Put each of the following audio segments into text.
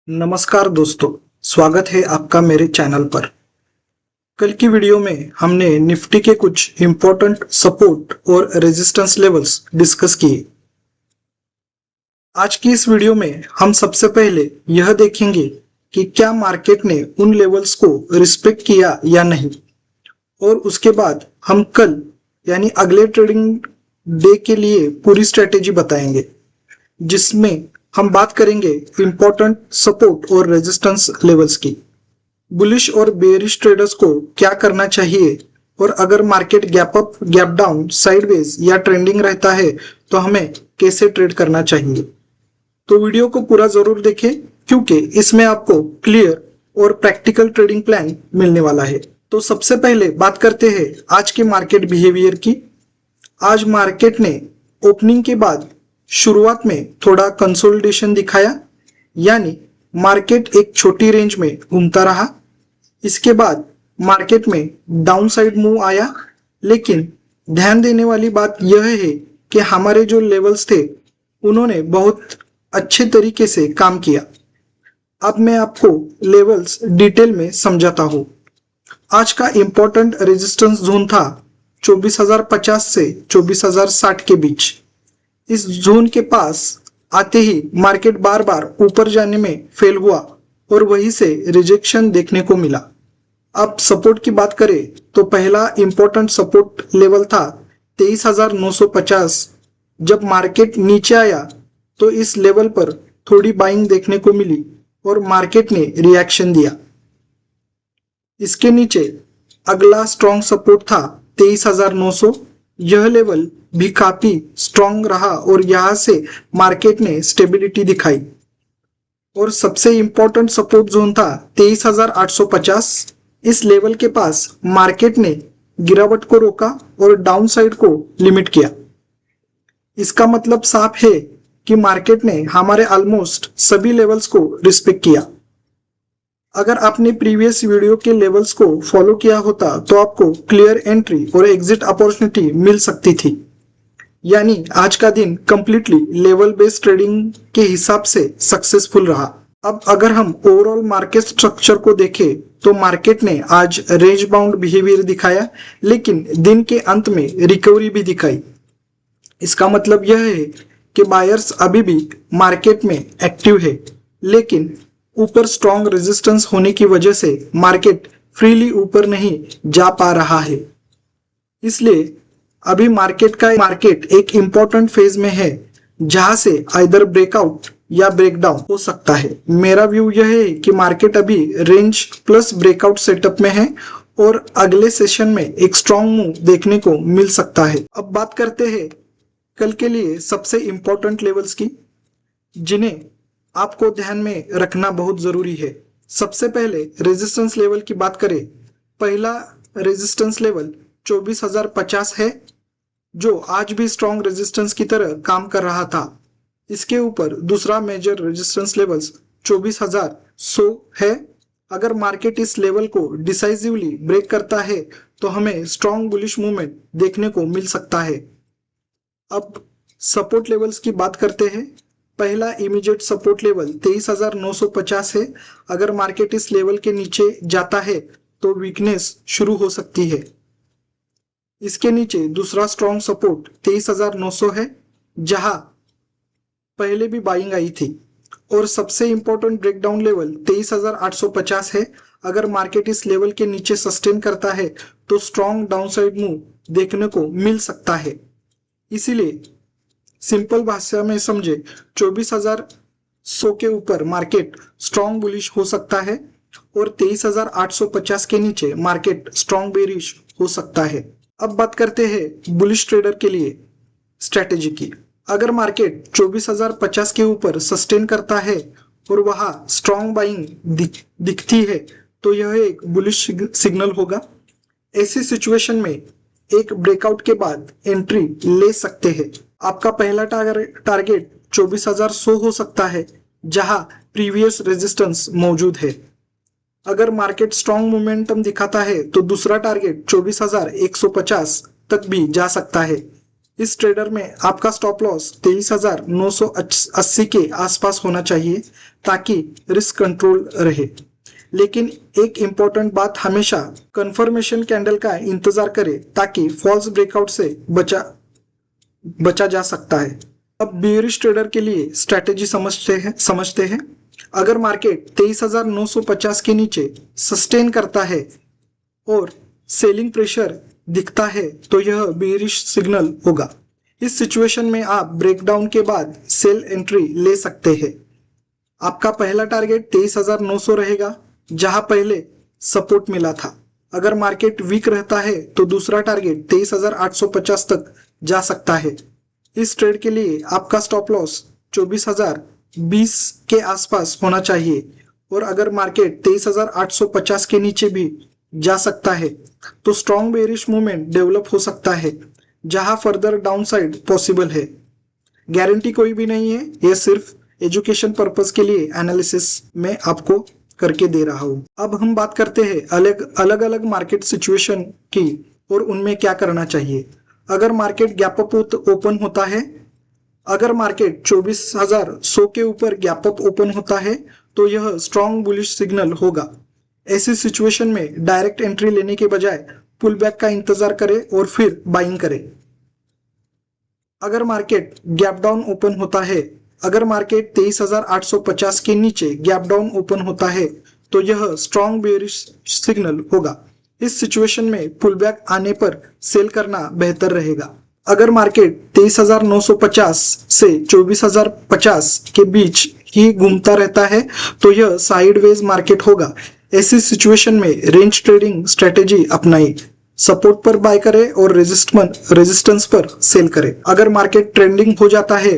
नमस्कार दोस्तों, स्वागत है आपका मेरे चैनल पर। कल की वीडियो में हमने निफ्टी के कुछ इंपॉर्टेंट सपोर्ट और रेजिस्टेंस लेवल्स डिस्कस किए। आज की इस वीडियो में हम सबसे पहले यह देखेंगे कि क्या मार्केट ने उन लेवल्स को रिस्पेक्ट किया या नहीं, और उसके बाद हम कल यानी अगले ट्रेडिंग डे के लिए पूरी स्ट्रेटेजी बताएंगे, जिसमें हम बात करेंगे इंपॉर्टेंट सपोर्ट और रेजिस्टेंस लेवल्स की। बुलिश और बेयरिश ट्रेडर्स को क्या करना चाहिए, और अगर market gap up, gap down, sideways या ट्रेंडिंग रहता है तो हमें कैसे ट्रेड करना चाहिए। तो वीडियो को पूरा जरूर देखें, क्योंकि इसमें आपको क्लियर और प्रैक्टिकल ट्रेडिंग प्लान मिलने वाला है। तो सबसे पहले बात करते हैं आज के मार्केट बिहेवियर की। आज मार्केट ने ओपनिंग के बाद शुरुआत में थोड़ा कंसोलिडेशन दिखाया, यानी मार्केट एक छोटी रेंज में घूमता रहा। इसके बाद मार्केट में डाउन साइड मूव आया, लेकिन ध्यान देने वाली बात यह है कि हमारे जो लेवल्स थे उन्होंने बहुत अच्छे तरीके से काम किया। अब मैं आपको लेवल्स डिटेल में समझाता हूं। आज का इंपॉर्टेंट रेजिस्टेंस जोन था 24,050 से 24,060 के बीच। इस जोन के पास आते ही मार्केट बार बार ऊपर जाने में फेल हुआ और वहीं से रिजेक्शन देखने को मिला। अब सपोर्ट की बात करें तो पहला इंपॉर्टेंट सपोर्ट लेवल था 23,950। जब मार्केट नीचे आया तो इस लेवल पर थोड़ी बाइंग देखने को मिली और मार्केट ने रिएक्शन दिया। इसके नीचे अगला स्ट्रॉन्ग सपोर्ट था 23,900। यह लेवल भी काफी स्ट्रॉन्ग रहा और यहां से मार्केट ने स्टेबिलिटी दिखाई। और सबसे इंपॉर्टेंट सपोर्ट जोन था 23,850। इस लेवल के पास मार्केट ने गिरावट को रोका और डाउन साइड को लिमिट किया। इसका मतलब साफ है कि मार्केट ने हमारे ऑलमोस्ट सभी लेवल्स को रिस्पेक्ट किया। अगर आपने प्रीवियस वीडियो के लेवल्स को फॉलो किया होता तो आपको क्लियर एंट्री और एग्जिट अपॉर्चुनिटी मिल सकती थी, यानी आज का दिन कंप्लीटली लेवल बेस्ड ट्रेडिंग के हिसाब से सक्सेसफुल रहा। अब अगर हम ओवरऑल मार्केट स्ट्रक्चर को देखें तो मार्केट ने आज रेंज बाउंड बिहेवियर दिखाया, लेकिन दिन के अंत में रिकवरी भी दिखाई। इसका मतलब यह है कि बायर्स अभी भी मार्केट में एक्टिव है, लेकिन ऊपर स्ट्रॉन्ग रेजिस्टेंस होने की वजह से मार्केट फ्रीली ऊपर नहीं जा पा रहा है। इसलिए अभी मार्केट एक इंपॉर्टेंट फेज में है, जहां से आइदर ब्रेकआउट या ब्रेकडाउन हो सकता है। मेरा व्यू यह है कि मार्केट अभी रेंज प्लस ब्रेकआउट सेटअप में है और अगले सेशन में एक स्ट्रॉन्ग मूव देखने को मिल सकता है। अब बात करते हैं कल के लिए सबसे इंपॉर्टेंट लेवल्स की, जिन्हें आपको ध्यान में रखना बहुत जरूरी है। सबसे पहले रेजिस्टेंस लेवल की बात करें। पहला रेजिस्टेंस लेवल 24,050 है, जो आज भी स्ट्रॉन्ग रेजिस्टेंस की तरह काम कर रहा था। इसके ऊपर दूसरा मेजर रेजिस्टेंस लेवल्स 24,100 है। अगर मार्केट इस लेवल को डिसाइसिवली ब्रेक करता है तो हमें स्ट्रॉन्ग बुलिश मूवमेंट देखने को मिल सकता है। अब सपोर्ट लेवल्स की बात करते हैं। पहला इमीडिएट सपोर्ट लेवल 23,950 है। अगर मार्केट इस लेवल के नीचे जाता है तो वीकनेस शुरू हो सकती है। इसके नीचे दूसरा स्ट्रॉन्ग सपोर्ट 23,900 है, जहां पहले भी बाइंग आई थी। और सबसे इंपॉर्टेंट ब्रेकडाउन लेवल 23,850 है। अगर मार्केट इस लेवल के नीचे सस्टेन करता है तो स्ट्रॉन्ग डाउनसाइड मूव देखने को मिल सकता है। इसीलिए सिंपल भाषा में समझे, 24,100 के ऊपर मार्केट स्ट्रॉन्ग बुलिश हो सकता है और 23,850 के नीचे मार्केट स्ट्रॉन्ग बेरिश हो सकता है। अब बात करते हैं बुलिश ट्रेडर के लिए स्ट्रेटेजी की। अगर मार्केट 24,050 के ऊपर सस्टेन करता है और वहां स्ट्रॉन्ग बाइंग दिखती है तो यह एक बुलिश सिग्नल होगा। ऐसी सिचुएशन में एक ब्रेकआउट के बाद एंट्री ले सकते हैं। आपका पहला टारगेट 24,100 हो सकता है, जहां प्रीवियस रेजिस्टेंस मौजूद है। अगर मार्केट स्ट्रॉन्ग मोमेंटम दिखाता है तो दूसरा टारगेट 24,150 तक भी जा सकता है। इस ट्रेडर में आपका स्टॉप लॉस 23,980 के आसपास होना चाहिए ताकि रिस्क कंट्रोल रहे। लेकिन एक इंपॉर्टेंट बात, हमेशा कंफर्मेशन कैंडल का इंतजार करें ताकि फॉल्स ब्रेकआउट से बचा जा सकता है। अब बेयरिश ट्रेडर के लिए स्ट्रैटेजी समझते हैं। अगर मार्केट 23,950 के नीचे सस्टेन करता है और सेलिंग प्रेशर दिखता है तो यह बेयरिश सिग्नल होगा। इस सिचुएशन में आप ब्रेकडाउन के बाद सेल एंट्री ले सकते हैं। आपका पहला टारगेट 23,900 रहेगा, जहां पहले सपोर्ट मिला था। अगर मार्केट वीक रहता है तो दूसरा टारगेट 23,850 तक जा सकता है। इस ट्रेड के लिए आपका स्टॉप लॉस 24,020 के आसपास होना चाहिए और अगर मार्केट 23,850 के नीचे भी जा सकता है तो स्ट्रॉन्ग बेयरिश मूवमेंट डेवलप हो सकता है, जहां फर्दर डाउनसाइड पॉसिबल है। गारंटी कोई भी नहीं है, यह सिर्फ एजुकेशन पर्पस के लिए एनालिसिस में आपको करके दे रहा हूं। अब हम बात करते हैं अलग अलग मार्केट सिचुएशन की और उनमें क्या करना चाहिए। अगर मार्केट गैप अप ओपन होता है, अगर मार्केट 24,100 के ऊपर गैप अप ओपन होता है तो यह स्ट्रॉन्ग बुलिश सिग्नल होगा। ऐसी सिचुएशन में डायरेक्ट एंट्री लेने के बजाय पुल बैक का इंतजार करें और फिर बाइंग करें। अगर मार्केट गैप डाउन ओपन होता है, अगर मार्केट 23,850 के नीचे गैप डाउन ओपन होता है तो यह स्ट्रॉन्ग बेयरिश सिग्नल होगा। इस सिचुएशन में पुल बैक आने पर सेल करना बेहतर रहेगा। अगर मार्केट 23,950 से 24,050 के बीच ही घूमता रहता है तो यह साइडवेज मार्केट होगा। ऐसी सिचुएशन में रेंज ट्रेडिंग स्ट्रेटेजी अपनाएं। सपोर्ट पर बाय करें और रेजिस्टेंस पर सेल करें। अगर मार्केट ट्रेंडिंग हो जाता है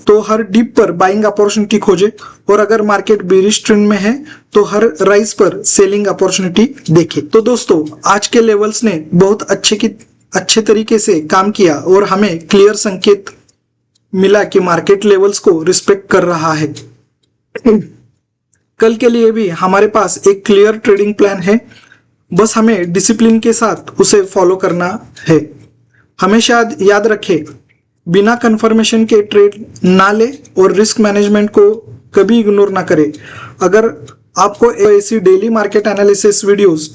तो हर डिप पर बाइंग अपॉर्चुनिटी खोजें और अगर मार्केट बेरिश ट्रेंड में है तो हर राइज पर सेलिंग अपॉर्चुनिटी देखें। तो दोस्तों, आज के लेवल्स ने बहुत अच्छे तरीके से काम किया और हमें क्लियर संकेत मिला कि मार्केट लेवल्स को रिस्पेक्ट कर रहा है। कल के लिए भी हमारे पास एक क्लियर ट्रेडिंग प्लान है, बस हमें डिसिप्लिन के साथ उसे फॉलो करना है। हमेशा याद रखें, बिना कंफर्मेशन के ट्रेड ना ले और रिस्क मैनेजमेंट को कभी इग्नोर ना करें। अगर आपको ऐसी डेली मार्केट एनालिसिस वीडियोस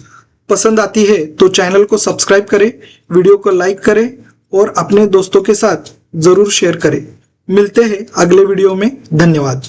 पसंद आती है तो चैनल को सब्सक्राइब करें, वीडियो को लाइक करें और अपने दोस्तों के साथ जरूर शेयर करें। मिलते हैं अगले वीडियो में। धन्यवाद।